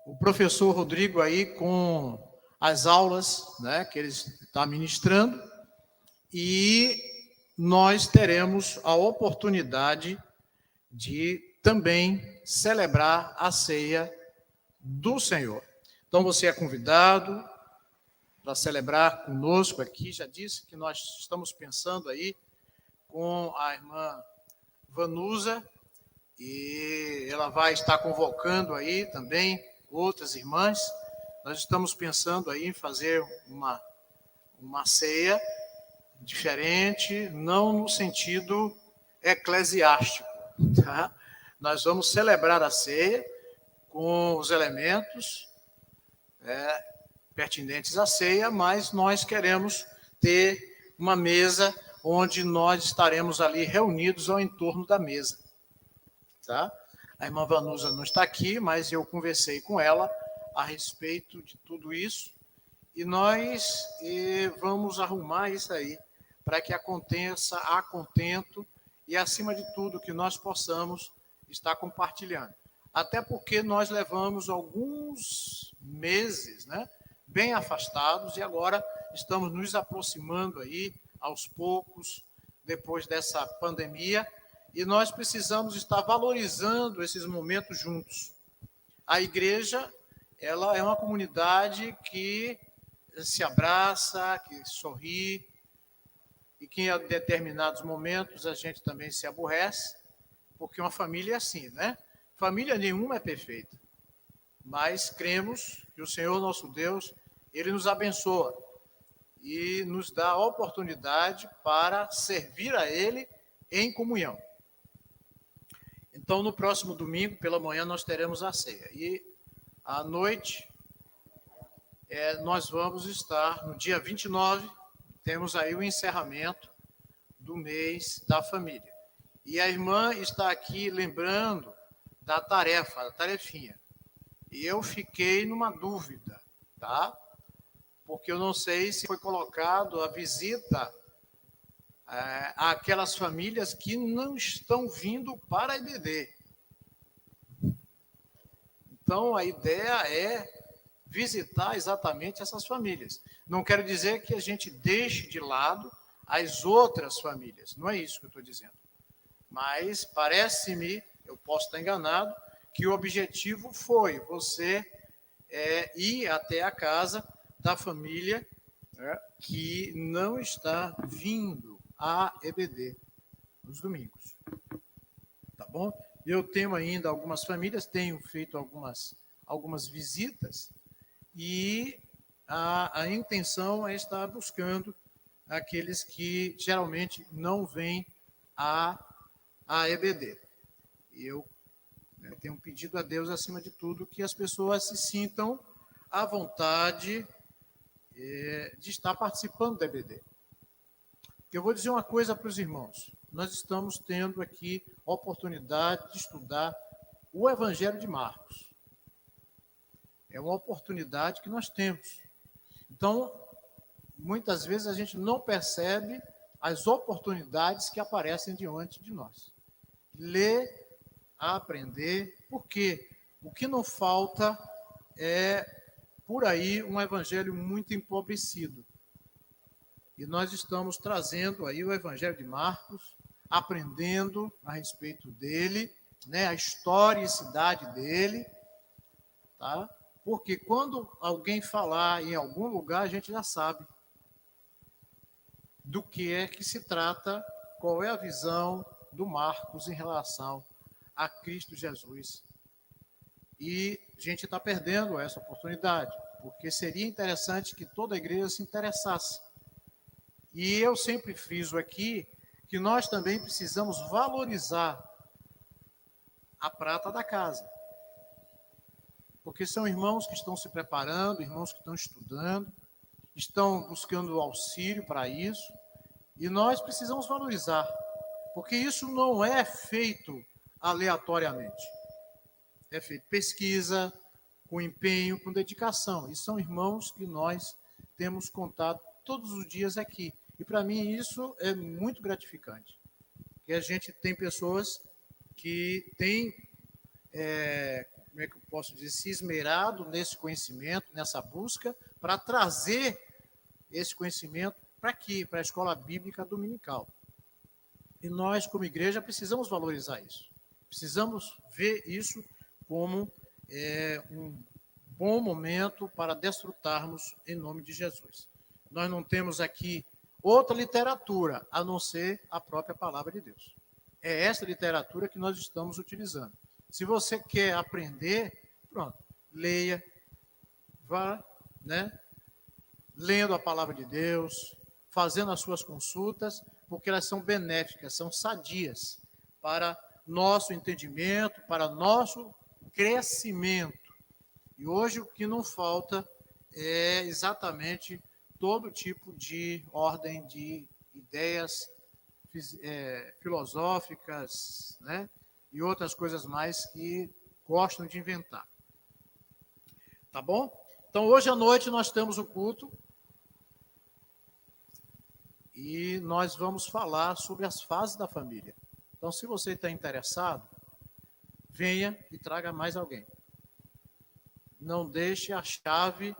o professor Rodrigo aí com as aulas, né, que ele está ministrando, e nós teremos a oportunidade de também celebrar a ceia do Senhor. Então, você é convidado para celebrar conosco aqui. Já disse que nós estamos pensando aí com a irmã Vanusa, e ela vai estar convocando aí também outras irmãs. Nós estamos pensando aí em fazer uma ceia diferente, não no sentido eclesiástico, tá? Nós vamos celebrar a ceia com os elementos pertinentes à ceia, mas nós queremos ter uma mesa onde nós estaremos ali reunidos ao entorno da mesa, tá? A irmã Vanusa não está aqui, mas eu conversei com ela a respeito de tudo isso, e nós vamos arrumar isso aí para que aconteça a contento e, acima de tudo, que nós possamos estar compartilhando. Até porque nós levamos alguns meses, né, bem afastados, e agora estamos nos aproximando aí, aos poucos, depois dessa pandemia, e nós precisamos estar valorizando esses momentos juntos. A igreja, ela é uma comunidade que se abraça, que sorri, e que em determinados momentos a gente também se aborrece, porque uma família é assim, né? Família nenhuma é perfeita, mas cremos que o Senhor nosso Deus, Ele nos abençoa e nos dá a oportunidade para servir a Ele em comunhão. Então, no próximo domingo, pela manhã, nós teremos a ceia. E à noite, nós vamos estar, no dia 29, temos aí o encerramento do mês da família. E a irmã está aqui lembrando da tarefa, da tarefinha. E eu fiquei numa dúvida, tá? Porque eu não sei se foi colocado a visita àquelas famílias que não estão vindo para a EBD. Então, a ideia é visitar exatamente essas famílias. Não quero dizer que a gente deixe de lado as outras famílias, não é isso que eu estou dizendo. Mas parece-me, eu posso estar enganado, que o objetivo foi você ir até a casa da família que não está vindo à EBD nos domingos. Tá bom? Eu tenho ainda algumas famílias, tenho feito algumas visitas, e a intenção é estar buscando aqueles que geralmente não vêm à EBD. E eu tenho pedido a Deus, acima de tudo, que as pessoas se sintam à vontade de estar participando da EBD. Eu vou dizer uma coisa para os irmãos. Nós estamos tendo aqui a oportunidade de estudar o Evangelho de Marcos. É uma oportunidade que nós temos. Então, muitas vezes a gente não percebe as oportunidades que aparecem diante de nós. Ler, aprender, porque o que não falta é, por aí, um evangelho muito empobrecido. E nós estamos trazendo aí o Evangelho de Marcos, aprendendo a respeito dele, né, a historicidade dele, tá? Porque quando alguém falar em algum lugar, a gente já sabe do que é que se trata, qual é a visão do Marcos em relação a Cristo Jesus. E a gente está perdendo essa oportunidade, porque seria interessante que toda a igreja se interessasse. E eu sempre friso aqui que nós também precisamos valorizar a prata da casa. Porque são irmãos que estão se preparando, irmãos que estão estudando, estão buscando auxílio para isso, e nós precisamos valorizar, porque isso não é feito aleatoriamente. É feito pesquisa, com empenho, com dedicação. E são irmãos que nós temos contato todos os dias aqui. E para mim isso é muito gratificante. Que a gente tem pessoas que têm como é que eu posso dizer, se esmerado nesse conhecimento, nessa busca, para trazer esse conhecimento para aqui, para a escola bíblica dominical. E nós, como igreja, precisamos valorizar isso. Precisamos ver isso como um bom momento para desfrutarmos em nome de Jesus. Nós não temos aqui outra literatura, a não ser a própria palavra de Deus. É essa literatura que nós estamos utilizando. Se você quer aprender, pronto, leia, vá, lendo a palavra de Deus, fazendo as suas consultas, porque elas são benéficas, são sadias para nosso entendimento, para nosso crescimento. E hoje o que não falta é exatamente todo tipo de ordem de ideias filosóficas, e outras coisas mais que gostam de inventar. Tá bom? Então, hoje à noite nós temos o culto e nós vamos falar sobre as fases da família. Então, se você está interessado, venha e traga mais alguém. Não deixe a chave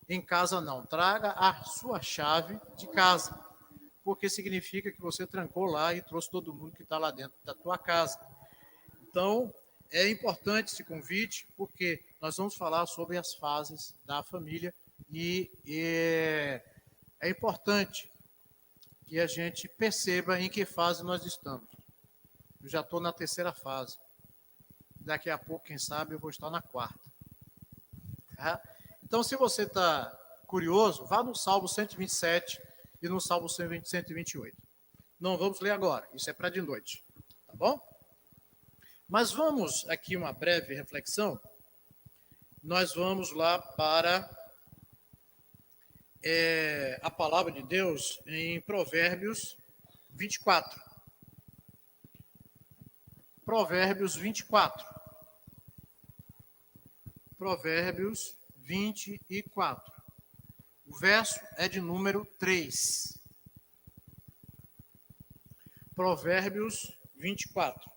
em casa, não. Traga a sua chave de casa, porque significa que você trancou lá e trouxe todo mundo que está lá dentro da tua casa. Então, é importante esse convite, porque nós vamos falar sobre as fases da família e é importante que a gente perceba em que fase nós estamos. Eu já estou na 3ª fase. Daqui a pouco, quem sabe, eu vou estar na 4ª. Tá? Então, se você está curioso, vá no Salmo 127 e no Salmo 128. Não vamos ler agora, isso é para de noite. Tá bom? Mas vamos aqui uma breve reflexão. Nós vamos lá para a palavra de Deus em Provérbios 24. Provérbios 24. Provérbios 24. O verso é de número 3. Provérbios 24.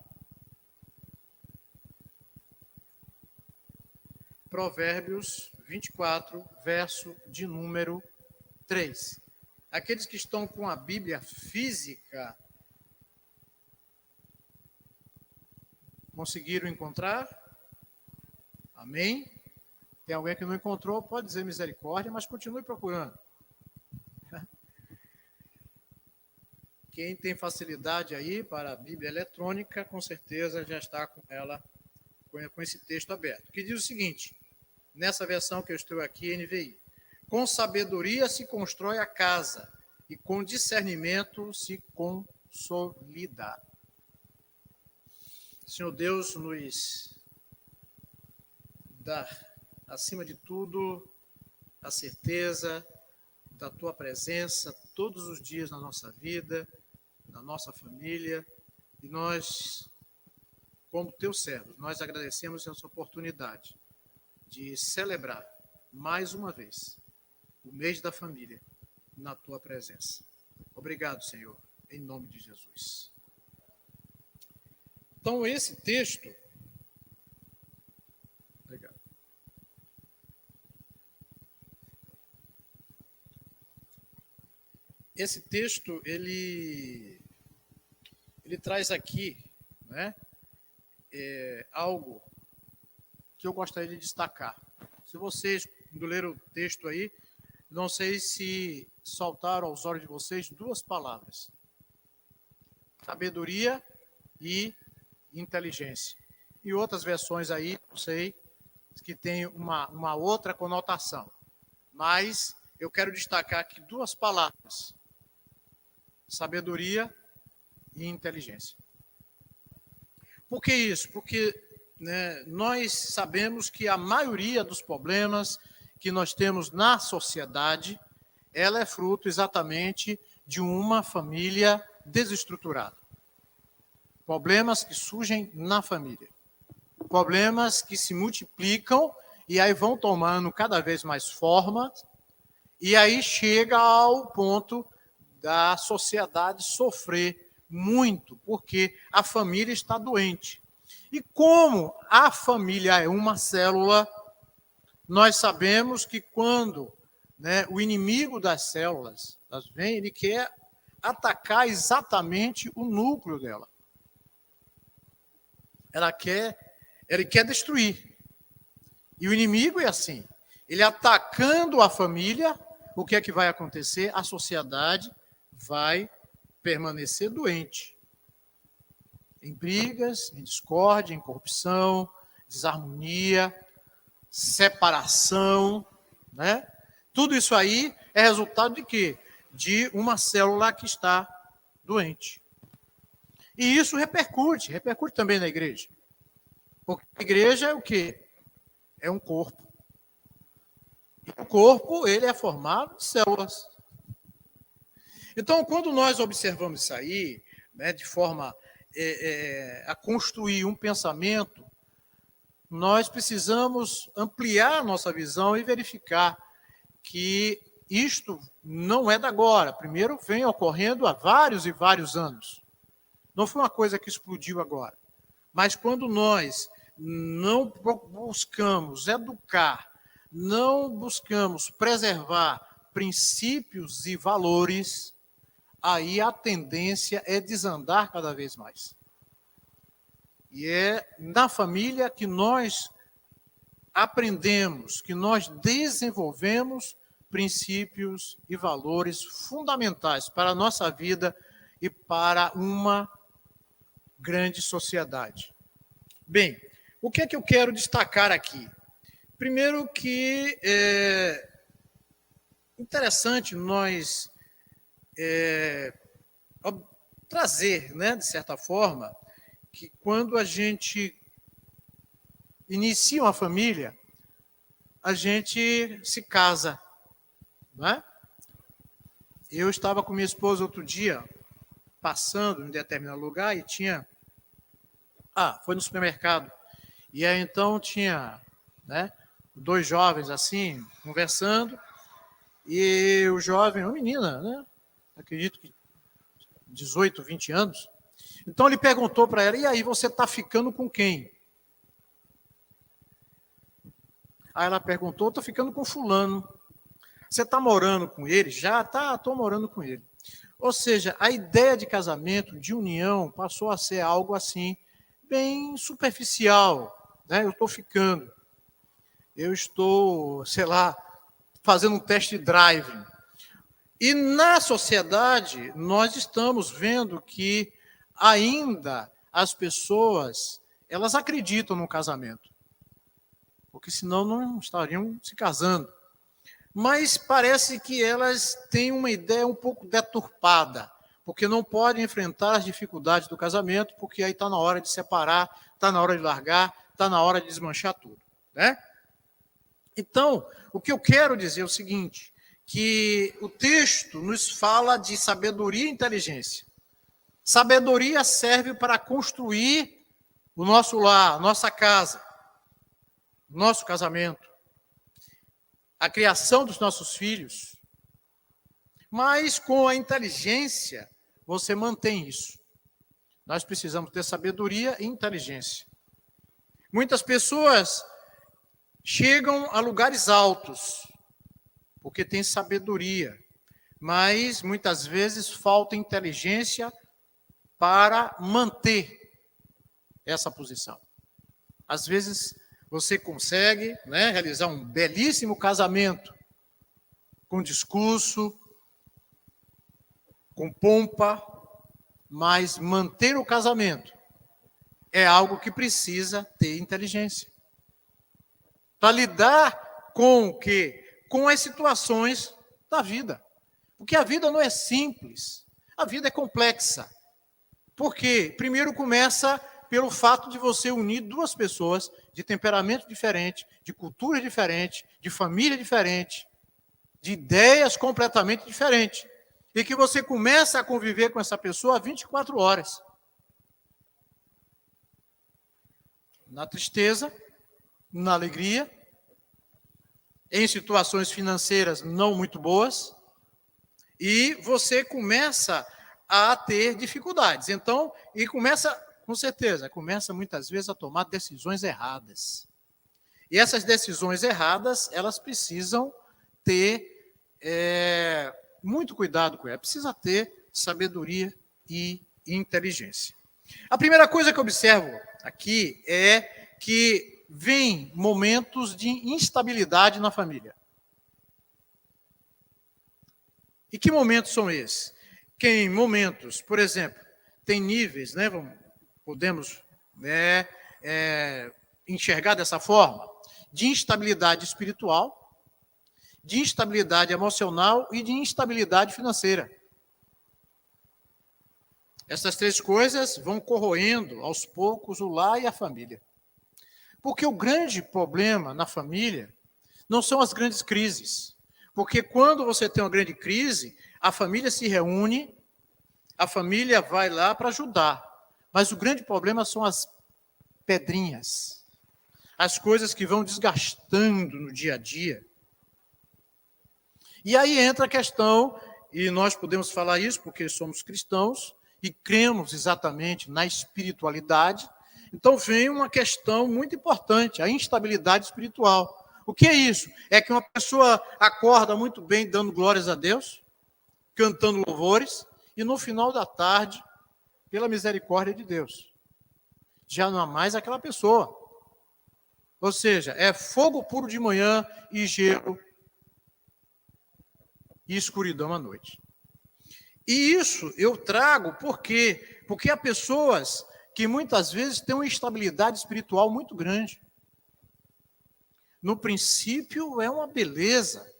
Provérbios 24, verso de número 3. Aqueles que estão com a Bíblia física, conseguiram encontrar? Amém? Tem alguém que não encontrou, pode dizer misericórdia, mas continue procurando. Quem tem facilidade aí para a Bíblia eletrônica, com certeza já está com ela, com esse texto aberto, que diz o seguinte, nessa versão que eu estou aqui, NVI: com sabedoria se constrói a casa, e com discernimento se consolida. Senhor Deus, nos dá, acima de tudo, a certeza da Tua presença todos os dias na nossa vida, na nossa família, e nós, como Teus servos, nós agradecemos essa oportunidade de celebrar mais uma vez o mês da família na Tua presença. Obrigado, Senhor, em nome de Jesus. Então, esse texto... Obrigado. Esse texto, ele traz aqui, algo que eu gostaria de destacar. Se vocês, quando leram o texto aí, não sei se saltaram aos olhos de vocês 2 palavras: sabedoria e inteligência. E outras versões aí, não sei, que tem uma outra conotação. Mas eu quero destacar aqui 2 palavras: sabedoria e inteligência. Por que isso? Porque nós sabemos que a maioria dos problemas que nós temos na sociedade, ela é fruto exatamente de uma família desestruturada. Problemas que surgem na família. Problemas que se multiplicam e aí vão tomando cada vez mais forma, e aí chega ao ponto da sociedade sofrer muito, porque a família está doente. E como a família é uma célula, nós sabemos que quando, né, o inimigo das células vem, ele quer atacar exatamente o núcleo dela. Ele quer destruir. E o inimigo é assim. Ele atacando a família, o que é que vai acontecer? A sociedade vai permanecer doente. Em brigas, em discórdia, em corrupção, desarmonia, separação, né? Tudo isso aí é resultado de quê? De uma célula que está doente. E isso repercute também na igreja. Porque a igreja é o quê? É um corpo. E o corpo, ele é formado de células. Então, quando nós observamos isso aí, né, de forma a construir um pensamento, nós precisamos ampliar a nossa visão e verificar que isto não é da agora. Primeiro, vem ocorrendo há vários e vários anos. Não foi uma coisa que explodiu agora. Mas quando nós não buscamos educar, não buscamos preservar princípios e valores, aí a tendência é desandar cada vez mais. E é na família que nós aprendemos, que nós desenvolvemos princípios e valores fundamentais para a nossa vida e para uma grande sociedade. Bem, o que é que eu quero destacar aqui? Primeiro que é interessante nós trazer, né, de certa forma, que quando a gente inicia uma família, a gente se casa, não é? Eu estava com minha esposa outro dia, passando em determinado lugar e tinha... foi no supermercado. E aí então tinha, né, dois jovens assim, conversando, e o jovem, uma menina, né, acredito que 18, 20 anos, então ele perguntou para ela, e aí, você está ficando com quem? Aí ela perguntou, estou ficando com fulano. Você está morando com ele? Já? Estou morando com ele. Ou seja, a ideia de casamento, de união, passou a ser algo assim, bem superficial, né? Eu estou ficando. Eu estou, sei lá, fazendo um test drive. E na sociedade, nós estamos vendo que ainda as pessoas, elas acreditam no casamento. Porque senão não estariam se casando. Mas parece que elas têm uma ideia um pouco deturpada, porque não podem enfrentar as dificuldades do casamento, porque aí está na hora de separar, está na hora de largar, está na hora de desmanchar tudo, né? Então, o que eu quero dizer é o seguinte, que o texto nos fala de sabedoria e inteligência. Sabedoria serve para construir o nosso lar, a nossa casa, o nosso casamento, a criação dos nossos filhos. Mas com a inteligência, você mantém isso. Nós precisamos ter sabedoria e inteligência. Muitas pessoas chegam a lugares altos, porque têm sabedoria, mas muitas vezes falta inteligência para manter essa posição. Às vezes você consegue, né, realizar um belíssimo casamento, com discurso, com pompa, mas manter o casamento é algo que precisa ter inteligência. Para lidar com o quê? Com as situações da vida. Porque a vida não é simples, a vida é complexa. Por quê? Primeiro começa pelo fato de você unir duas pessoas de temperamento diferente, de cultura diferente, de família diferente, de ideias completamente diferentes. E que você começa a conviver com essa pessoa 24 horas. Na tristeza, na alegria, em situações financeiras não muito boas, e você começa a ter dificuldades. Então, e começa Com certeza, começa muitas vezes a tomar decisões erradas. E essas decisões erradas, elas precisam ter muito cuidado com elas, precisa ter sabedoria e inteligência. A primeira coisa que eu observo aqui é que vem momentos de instabilidade na família. E que momentos são esses? Que em momentos, por exemplo, tem níveis, né, podemos enxergar dessa forma, de instabilidade espiritual, de instabilidade emocional e de instabilidade financeira. Essas três coisas vão corroendo aos poucos o lar e a família. Porque o grande problema na família não são as grandes crises. Porque quando você tem uma grande crise, a família se reúne, a família vai lá para ajudar. Mas o grande problema são as pedrinhas, as coisas que vão desgastando no dia a dia. E aí entra a questão, e nós podemos falar isso porque somos cristãos e cremos exatamente na espiritualidade. Então vem uma questão muito importante, a instabilidade espiritual. O que é isso? É que uma pessoa acorda muito bem dando glórias a Deus, cantando louvores, e no final da tarde, pela misericórdia de Deus, já não há mais aquela pessoa. Ou seja, é fogo puro de manhã e gelo e escuridão à noite. E isso eu trago por quê? Porque há pessoas que muitas vezes têm uma instabilidade espiritual muito grande. No princípio é uma beleza,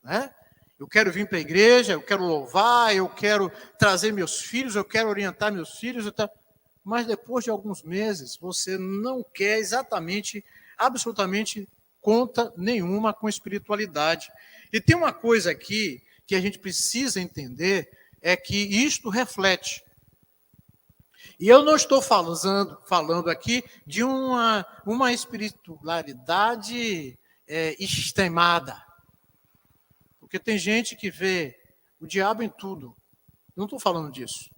né? Eu quero vir para a igreja, eu quero louvar, eu quero trazer meus filhos, eu quero orientar meus filhos, mas depois de alguns meses você não quer exatamente, absolutamente conta nenhuma com espiritualidade. E tem uma coisa aqui que a gente precisa entender, é que isto reflete. E eu não estou falando aqui de uma espiritualidade extremada. Porque tem gente que vê o diabo em tudo. Não estou falando disso.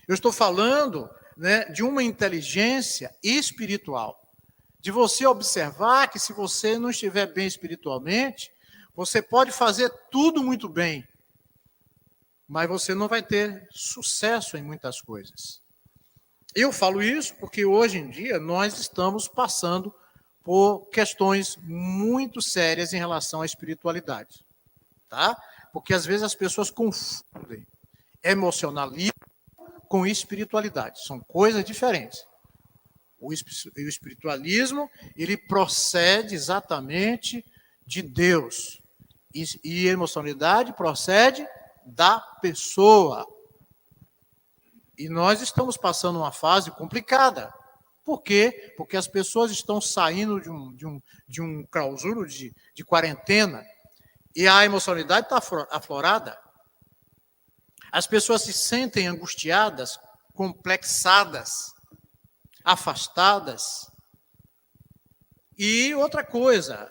Eu estou falando, né, de uma inteligência espiritual. De você observar que se você não estiver bem espiritualmente, você pode fazer tudo muito bem, mas você não vai ter sucesso em muitas coisas. Eu falo isso porque hoje em dia nós estamos passando por questões muito sérias em relação à espiritualidade. Tá? Porque às vezes as pessoas confundem emocionalismo com espiritualidade. São coisas diferentes. O espiritualismo, ele procede exatamente de Deus. E a emocionalidade procede da pessoa. E nós estamos passando uma fase complicada. Por quê? Porque as pessoas estão saindo de um clausuro de quarentena e a emocionalidade está aflorada. As pessoas se sentem angustiadas, complexadas, afastadas. E outra coisa,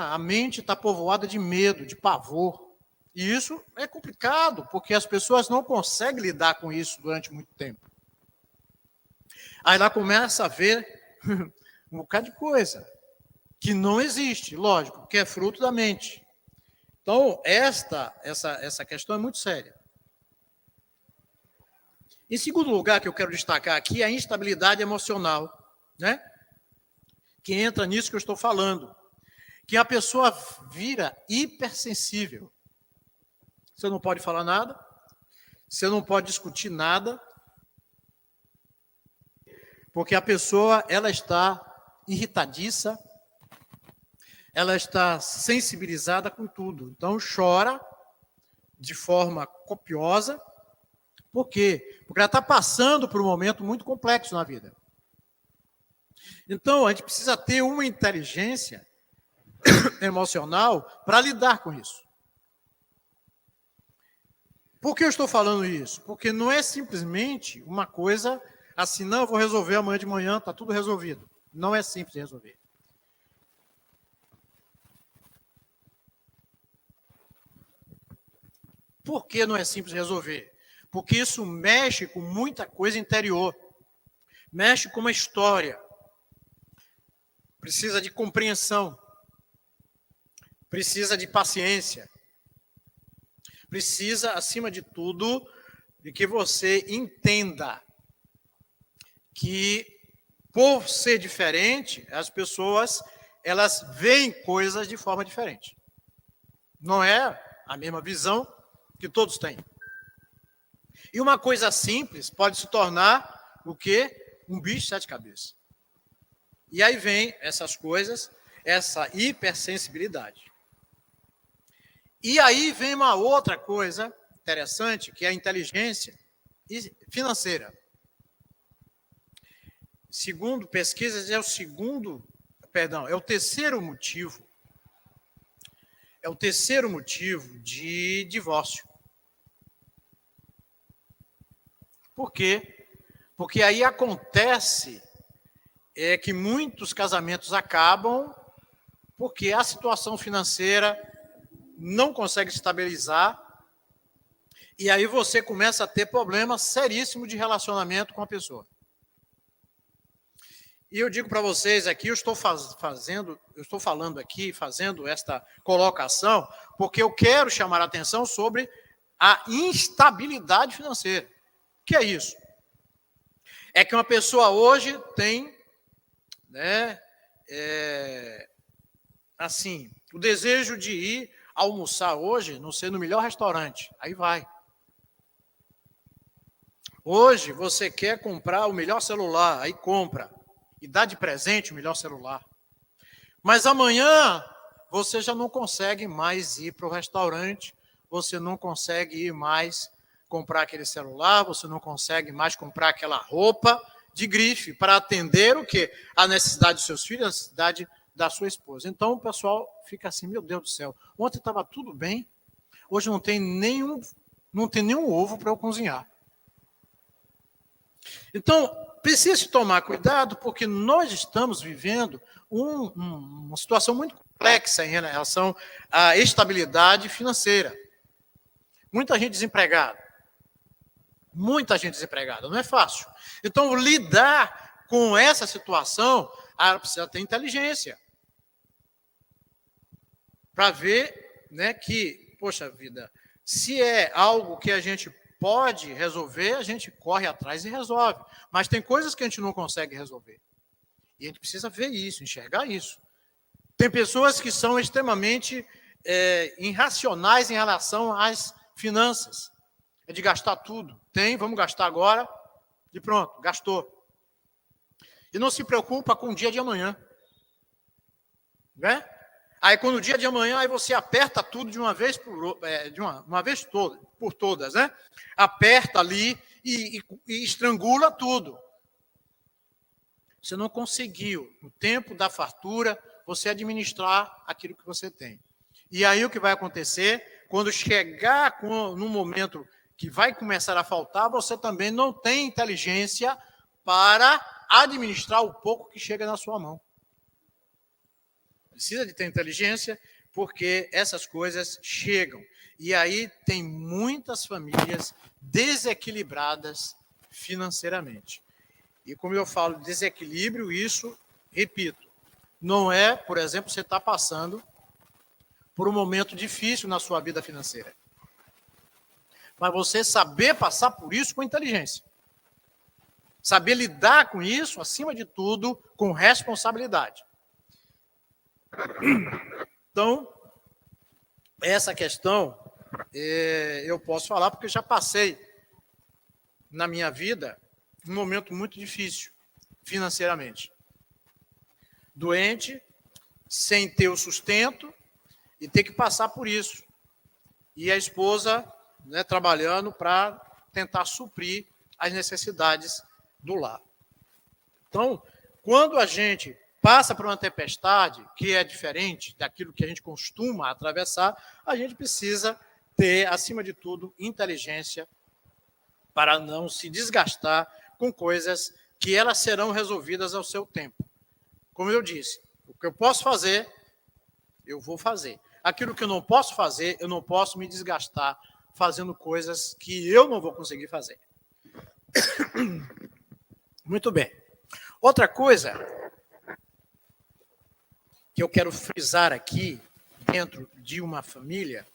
a mente está povoada de medo, de pavor. E isso é complicado, porque as pessoas não conseguem lidar com isso durante muito tempo. Aí lá começa a ver um bocado de coisa que não existe, lógico, que é fruto da mente. Então, essa questão é muito séria. Em segundo lugar, que eu quero destacar aqui, é a instabilidade emocional, né? Que entra nisso que eu estou falando. Que a pessoa vira hipersensível. Você não pode falar nada, você não pode discutir nada, porque a pessoa, ela está irritadiça, ela está sensibilizada com tudo. Então, chora de forma copiosa. Por quê? Porque ela está passando por um momento muito complexo na vida. Então, a gente precisa ter uma inteligência emocional para lidar com isso. Por que eu estou falando isso? Porque não é simplesmente uma coisa assim, não, eu vou resolver amanhã de manhã, está tudo resolvido. Não é simples de resolver. Por que não é simples de resolver? Porque isso mexe com muita coisa interior. mexe com uma história, precisa de compreensão, precisa de paciência, precisa, acima de tudo, de que você entenda que, por ser diferente, as pessoas, elas veem coisas de forma diferente. Não é a mesma visão que todos têm. E uma coisa simples pode se tornar o quê? Um bicho de 7 cabeças. E aí vem essas coisas, essa hipersensibilidade. E aí vem uma outra coisa interessante, que é a inteligência financeira. Segundo pesquisas, é o terceiro motivo. É o terceiro motivo de divórcio. Por quê? Porque aí acontece que muitos casamentos acabam porque a situação financeira não consegue estabilizar e aí você começa a ter problemas seríssimos de relacionamento com a pessoa. E eu digo para vocês aqui, eu estou falando aqui, fazendo esta colocação, porque eu quero chamar a atenção sobre a instabilidade financeira. O que é isso? É que uma pessoa hoje tem, o desejo de ir almoçar hoje, não sei, no melhor restaurante. Aí vai. Hoje você quer comprar o melhor celular, aí compra. E dá de presente o melhor celular. Mas amanhã você já não consegue mais ir para o restaurante, você não consegue ir mais comprar aquele celular, você não consegue mais comprar aquela roupa de grife para atender o quê? A necessidade dos seus filhos, a necessidade da sua esposa. Então o pessoal fica assim, meu Deus do céu, ontem estava tudo bem, hoje não tem nenhum ovo para eu cozinhar. Então, precisa tomar cuidado, porque nós estamos vivendo uma situação muito complexa em relação à estabilidade financeira. Muita gente desempregada. Não é fácil. Então, lidar com essa situação, precisa ter inteligência. Para ver, que, poxa vida, se é algo que a gente pode resolver, a gente corre atrás e resolve. Mas tem coisas que a gente não consegue resolver. E a gente precisa ver isso, enxergar isso. Tem pessoas que são extremamente irracionais em relação às finanças. É de gastar tudo. Vamos gastar agora, e pronto, gastou. E não se preocupa com o dia de amanhã. Né? Aí, quando o dia de amanhã, aí você aperta tudo de uma vez por todas, né? Aperta ali e estrangula tudo. Você não conseguiu, no tempo da fartura, você administrar aquilo que você tem. E aí o que vai acontecer, quando chegar no momento que vai começar a faltar, você também não tem inteligência para administrar o pouco que chega na sua mão. Precisa de ter inteligência, porque essas coisas chegam. E aí tem muitas famílias desequilibradas financeiramente. E como eu falo, desequilíbrio, isso, repito, não é, por exemplo, você está passando por um momento difícil na sua vida financeira. Mas você saber passar por isso com inteligência. Saber lidar com isso, acima de tudo, com responsabilidade. Então, essa questão, eu posso falar porque já passei na minha vida um momento muito difícil financeiramente. Doente, sem ter o sustento e ter que passar por isso. E a esposa, trabalhando para tentar suprir as necessidades do lar. Então, quando a gente passa por uma tempestade que é diferente daquilo que a gente costuma atravessar, a gente precisa ter, acima de tudo, inteligência para não se desgastar com coisas que elas serão resolvidas ao seu tempo. Como eu disse, o que eu posso fazer, eu vou fazer. Aquilo que eu não posso fazer, eu não posso me desgastar fazendo coisas que eu não vou conseguir fazer. Muito bem. Outra coisa que eu quero frisar aqui, dentro de uma família,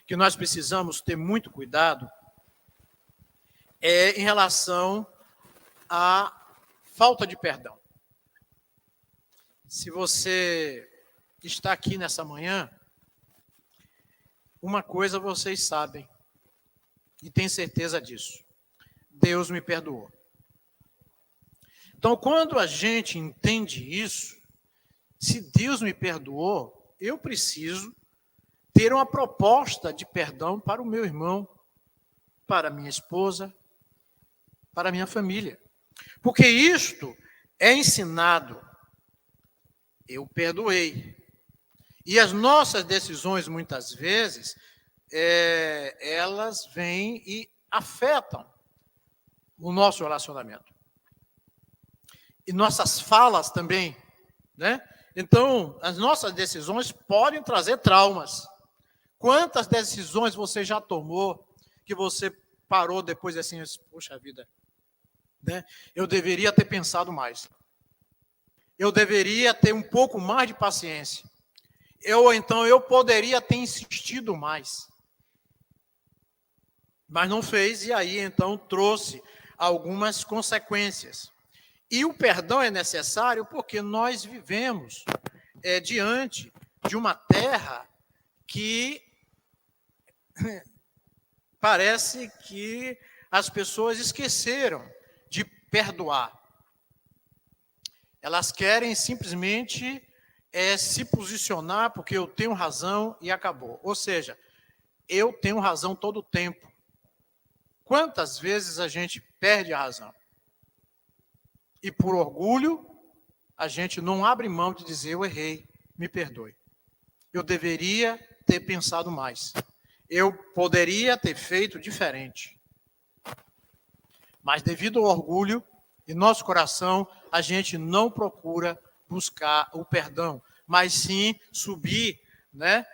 que nós precisamos ter muito cuidado, é em relação à falta de perdão. Se você está aqui nessa manhã, uma coisa vocês sabem, e têm certeza disso: Deus me perdoou. Então, quando a gente entende isso, se Deus me perdoou, eu preciso ter uma proposta de perdão para o meu irmão, para a minha esposa, para a minha família. Porque isto é ensinado. Eu perdoei. E as nossas decisões, muitas vezes, elas vêm e afetam o nosso relacionamento. E nossas falas também, né? Então, as nossas decisões podem trazer traumas. Quantas decisões você já tomou que você parou depois assim, poxa vida, né? Eu deveria ter pensado mais. Eu deveria ter um pouco mais de paciência. Então eu poderia ter insistido mais. Mas não fez, e aí então trouxe algumas consequências. E o perdão é necessário porque nós vivemos diante de uma terra que parece que as pessoas esqueceram de perdoar. Elas querem simplesmente se posicionar porque eu tenho razão e acabou. Ou seja, eu tenho razão todo o tempo. Quantas vezes a gente perde a razão? E por orgulho, a gente não abre mão de dizer, eu errei, me perdoe. Eu deveria ter pensado mais. Eu poderia ter feito diferente. Mas devido ao orgulho, em nosso coração, a gente não procura buscar o perdão, mas sim subir, né,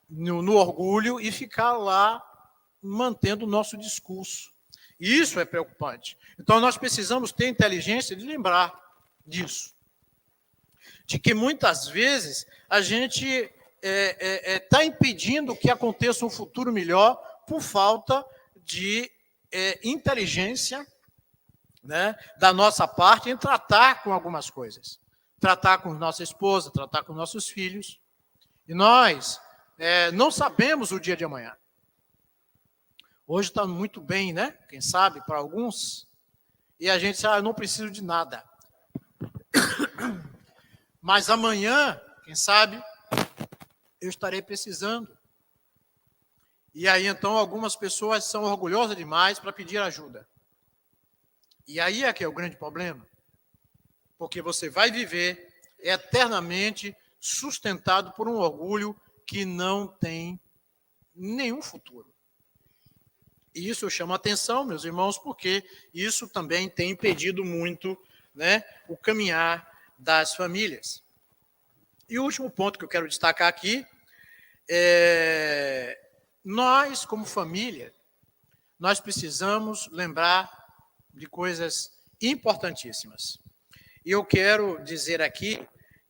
no orgulho e ficar lá mantendo o nosso discurso. E isso é preocupante. Então, nós precisamos ter inteligência de lembrar disso. De que, muitas vezes, a gente está impedindo que aconteça um futuro melhor por falta de inteligência, né, da nossa parte em tratar com algumas coisas. Tratar com nossa esposa, tratar com nossos filhos. E nós não sabemos o dia de amanhã. Hoje está muito bem, né? Quem sabe, para alguns. E a gente diz, eu não preciso de nada. Mas amanhã, quem sabe, eu estarei precisando. E aí, então, algumas pessoas são orgulhosas demais para pedir ajuda. E aí é que é o grande problema. Porque você vai viver eternamente sustentado por um orgulho que não tem nenhum futuro. E isso chama atenção, meus irmãos, porque isso também tem impedido muito, né, o caminhar das famílias. E o último ponto que eu quero destacar aqui nós, como família, nós precisamos lembrar de coisas importantíssimas. E eu quero dizer aqui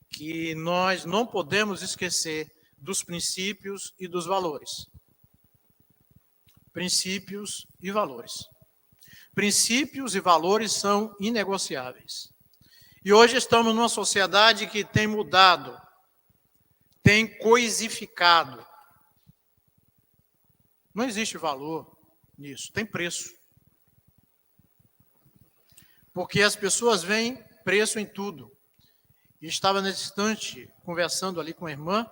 que nós não podemos esquecer dos princípios e dos valores. Princípios e valores. Princípios e valores são inegociáveis. E hoje estamos numa sociedade que tem mudado, tem coisificado. Não existe valor nisso, tem preço. Porque as pessoas veem preço em tudo. E estava nesse instante conversando ali com a irmã,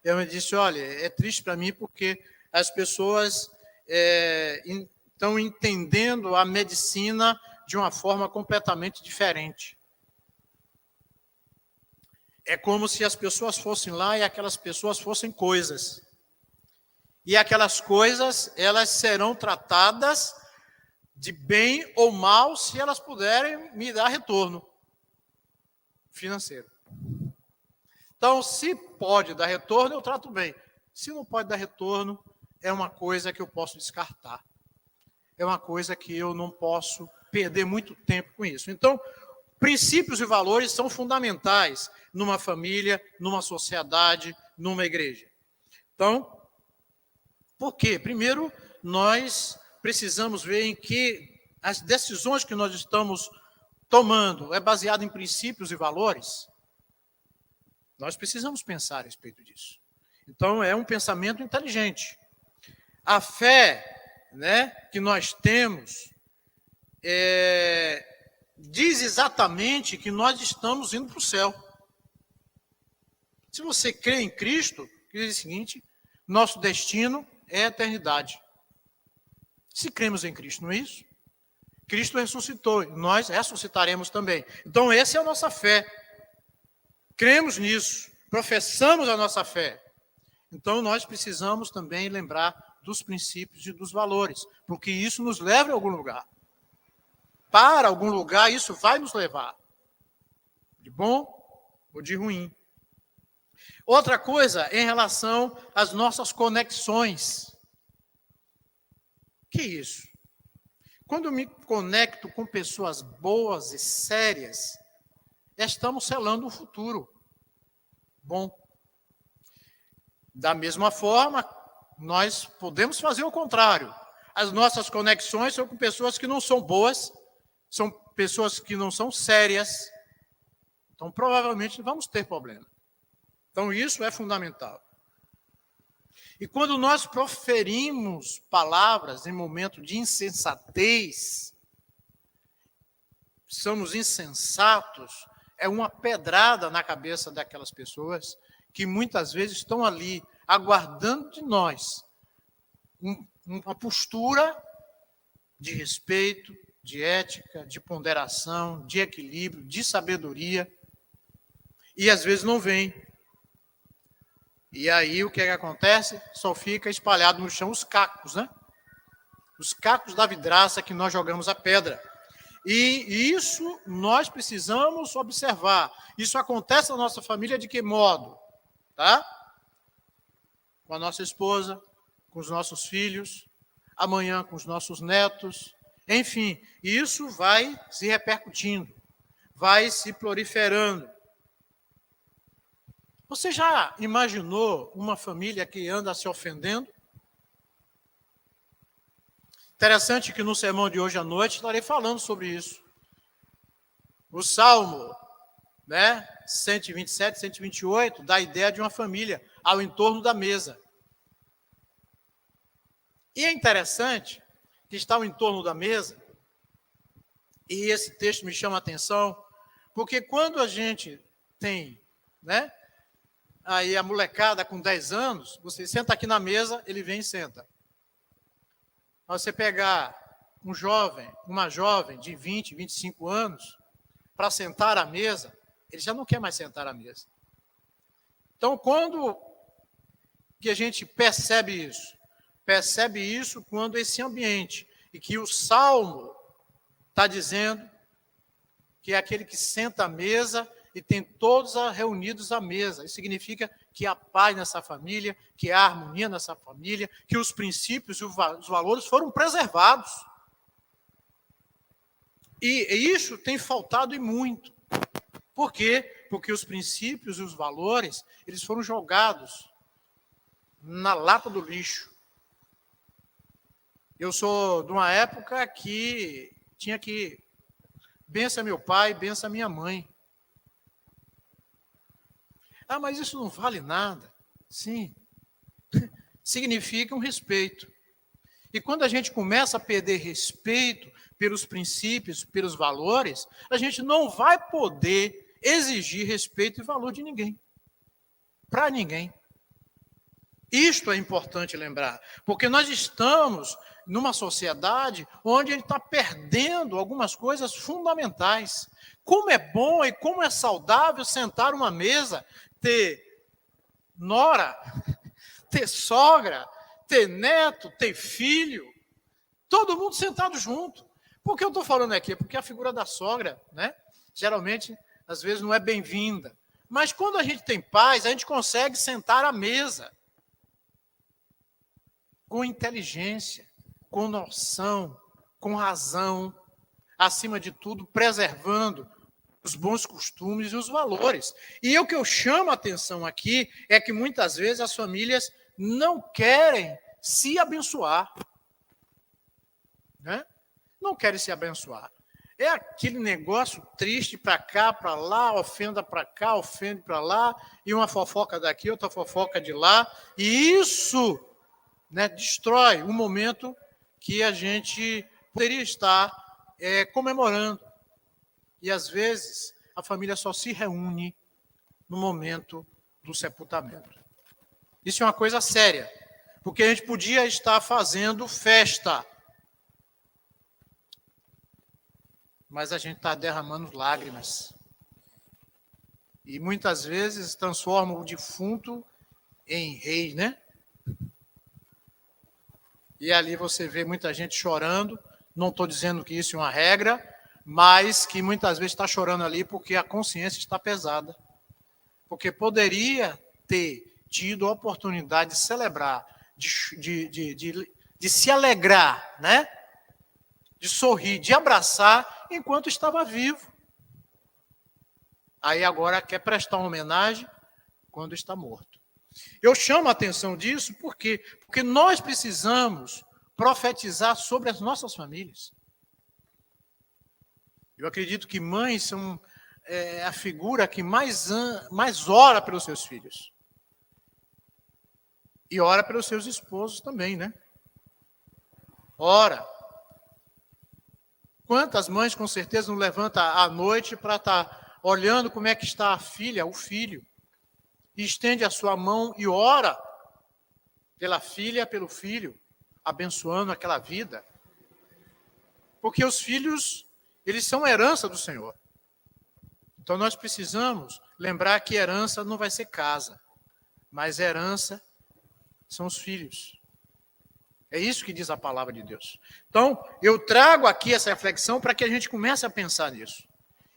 e ela me disse, olha, é triste para mim porque as pessoas estão entendendo a medicina de uma forma completamente diferente. É como se as pessoas fossem lá e aquelas pessoas fossem coisas. E aquelas coisas, elas serão tratadas de bem ou mal se elas puderem me dar retorno financeiro. Então, se pode dar retorno, eu trato bem. Se não pode dar retorno, é uma coisa que eu posso descartar. É uma coisa que eu não posso perder muito tempo com isso. Então, Princípios e valores são fundamentais numa família, numa sociedade, numa igreja. Então, por quê? Primeiro, nós precisamos ver em que as decisões que nós estamos tomando é baseado em princípios e valores. Nós precisamos pensar a respeito disso. Então, é um pensamento inteligente. A fé, né, que nós temos diz exatamente que nós estamos indo para o céu. Se você crê em Cristo, diz o seguinte: nosso destino é a eternidade. Se cremos em Cristo, não é isso? Cristo ressuscitou, nós ressuscitaremos também. Então, essa é a nossa fé. Cremos nisso, professamos a nossa fé. Então, nós precisamos também lembrar dos princípios e dos valores, porque isso nos leva a algum lugar. Para algum lugar, isso vai nos levar. De bom ou de ruim. Outra coisa, em relação às nossas conexões. Que isso? Quando eu me conecto com pessoas boas e sérias, estamos selando um futuro bom. Da mesma forma, nós podemos fazer o contrário. As nossas conexões são com pessoas que não são boas, são pessoas que não são sérias. Então, provavelmente, vamos ter problema. Então, isso é fundamental. E quando nós proferimos palavras em momento de insensatez, somos insensatos, é uma pedrada na cabeça daquelas pessoas que muitas vezes estão ali aguardando de nós uma postura de respeito, de ética, de ponderação, de equilíbrio, de sabedoria, e às vezes não vem. E aí o que acontece? Só fica espalhado no chão os cacos, né? Os cacos da vidraça que nós jogamos a pedra. E isso nós precisamos observar. Isso acontece na nossa família de que modo? Tá? Com a nossa esposa, com os nossos filhos, amanhã com os nossos netos, enfim, isso vai se repercutindo, vai se proliferando. Você já imaginou uma família que anda se ofendendo? Interessante que no sermão de hoje à noite estarei falando sobre isso. O Salmo, 127, 128, dá a ideia de uma família ao entorno da mesa. E é interessante que está ao entorno da mesa, e esse texto me chama a atenção, porque quando a gente tem, aí a molecada com 10 anos, você senta aqui na mesa, ele vem e senta. Você pegar um jovem, uma jovem de 20, 25 anos, para sentar à mesa, ele já não quer mais sentar à mesa. Então, quando que a gente percebe isso? Percebe isso quando esse ambiente, e que o Salmo está dizendo que é aquele que senta à mesa e tem todos reunidos à mesa. Isso significa que há paz nessa família, que há harmonia nessa família, que os princípios e os valores foram preservados. E isso tem faltado e muito. Por quê? Porque os princípios e os valores, eles foram jogados na lata do lixo. Eu sou de uma época que tinha que bença meu pai, bença minha mãe. Ah, mas isso não vale nada. Sim. Significa um respeito. E quando a gente começa a perder respeito pelos princípios, pelos valores, a gente não vai poder exigir respeito e valor de ninguém. Para ninguém. Isto é importante lembrar, porque nós estamos numa sociedade onde ele está perdendo algumas coisas fundamentais. Como é bom e como é saudável sentar uma mesa, ter nora, ter sogra, ter neto, ter filho, todo mundo sentado junto. Por que eu estou falando aqui? Porque a figura da sogra, geralmente, às vezes não é bem-vinda. Mas quando a gente tem paz, a gente consegue sentar à mesa com inteligência, com noção, com razão, acima de tudo, preservando os bons costumes e os valores. E o que eu chamo a atenção aqui é que muitas vezes as famílias não querem se abençoar. Né? Não querem se abençoar. É aquele negócio triste para cá, para lá, ofenda para cá, ofende para lá, e uma fofoca daqui, outra fofoca de lá. E isso, né, destrói o momento que a gente poderia estar comemorando. E, às vezes, a família só se reúne no momento do sepultamento. Isso é uma coisa séria, porque a gente podia estar fazendo festa, mas a gente está derramando lágrimas. E, muitas vezes, transforma o defunto em rei, né? E ali você vê muita gente chorando. Não estou dizendo que isso é uma regra, mas que muitas vezes está chorando ali porque a consciência está pesada. Porque poderia ter tido a oportunidade de celebrar, de se alegrar, né? De sorrir, de abraçar enquanto estava vivo. Aí agora quer prestar uma homenagem quando está morto. Eu chamo a atenção disso porque nós precisamos profetizar sobre as nossas famílias. Eu acredito que mães são a figura que mais ora pelos seus filhos. E ora pelos seus esposos também, né? Ora. Quantas mães, com certeza, não levantam à noite para estar olhando como é que está a filha, o filho, e estende a sua mão e ora pela filha, pelo filho, abençoando aquela vida. Porque os filhos, eles são herança do Senhor. Então, nós precisamos lembrar que herança não vai ser casa, mas herança são os filhos. É isso que diz a palavra de Deus. Então, eu trago aqui essa reflexão para que a gente comece a pensar nisso.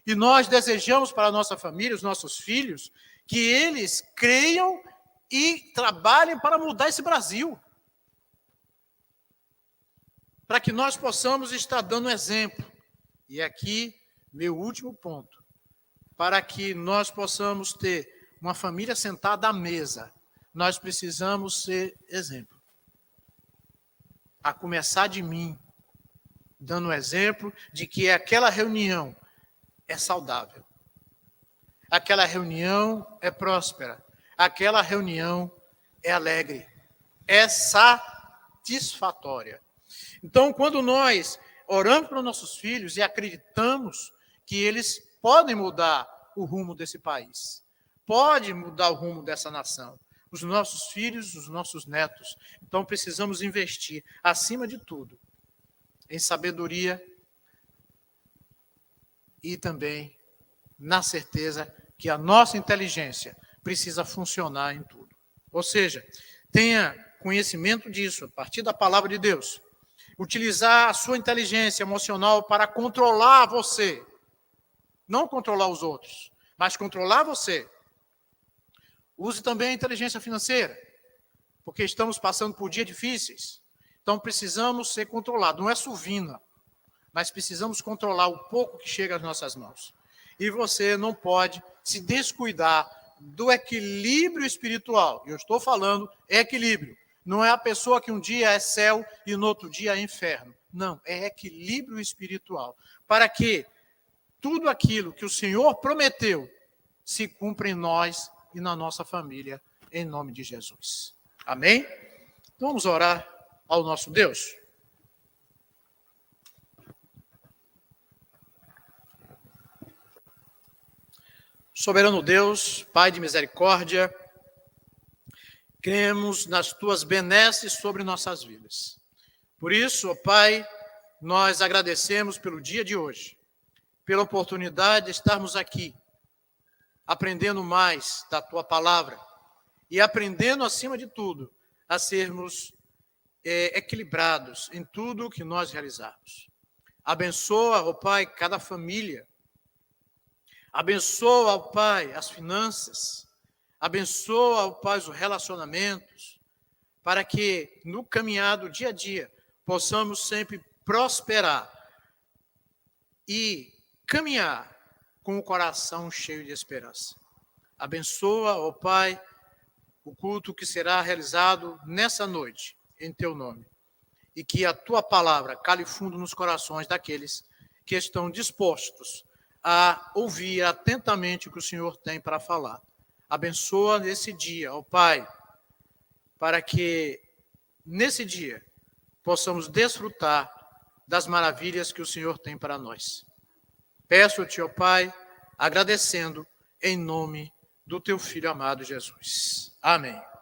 E nós desejamos para a nossa família, os nossos filhos, que eles creiam e trabalhem para mudar esse Brasil. Para que nós possamos estar dando exemplo. E aqui, meu último ponto. Para que nós possamos ter uma família sentada à mesa, nós precisamos ser exemplo. A começar de mim, dando exemplo de que aquela reunião é saudável. Aquela reunião é próspera. Aquela reunião é alegre. É satisfatória. Então, quando nós oramos para os nossos filhos e acreditamos que eles podem mudar o rumo desse país, podem mudar o rumo dessa nação, os nossos filhos, os nossos netos. Então, precisamos investir, acima de tudo, em sabedoria e também na certeza que a nossa inteligência precisa funcionar em tudo. Ou seja, tenha conhecimento disso, a partir da palavra de Deus. Utilizar a sua inteligência emocional para controlar você. Não controlar os outros, mas controlar você. Use também a inteligência financeira, porque estamos passando por dias difíceis. Então, precisamos ser controlados. Não é suvina, mas precisamos controlar o pouco que chega às nossas mãos. E você não pode se descuidar do equilíbrio espiritual. Eu estou falando equilíbrio. Não é a pessoa que um dia é céu e no outro dia é inferno. Não, é equilíbrio espiritual. Para que tudo aquilo que o Senhor prometeu se cumpra em nós e na nossa família, em nome de Jesus. Amém? Vamos orar ao nosso Deus. Soberano Deus, Pai de misericórdia, cremos nas tuas benesses sobre nossas vidas. Por isso, ó Pai, nós agradecemos pelo dia de hoje, pela oportunidade de estarmos aqui, aprendendo mais da tua palavra e aprendendo, acima de tudo, a sermos equilibrados em tudo que nós realizarmos. Abençoa, ó Pai, cada família. Abençoa, ó Pai, as finanças. Abençoa, ó Pai, os relacionamentos, para que no caminhado dia a dia possamos sempre prosperar e caminhar com o coração cheio de esperança. Abençoa, ó Pai, o culto que será realizado nessa noite, em teu nome. E que a tua palavra cale fundo nos corações daqueles que estão dispostos a ouvir atentamente o que o Senhor tem para falar. Abençoa nesse dia, ó Pai, para que nesse dia possamos desfrutar das maravilhas que o Senhor tem para nós. Peço-te, ó Pai, agradecendo em nome do teu Filho amado Jesus. Amém.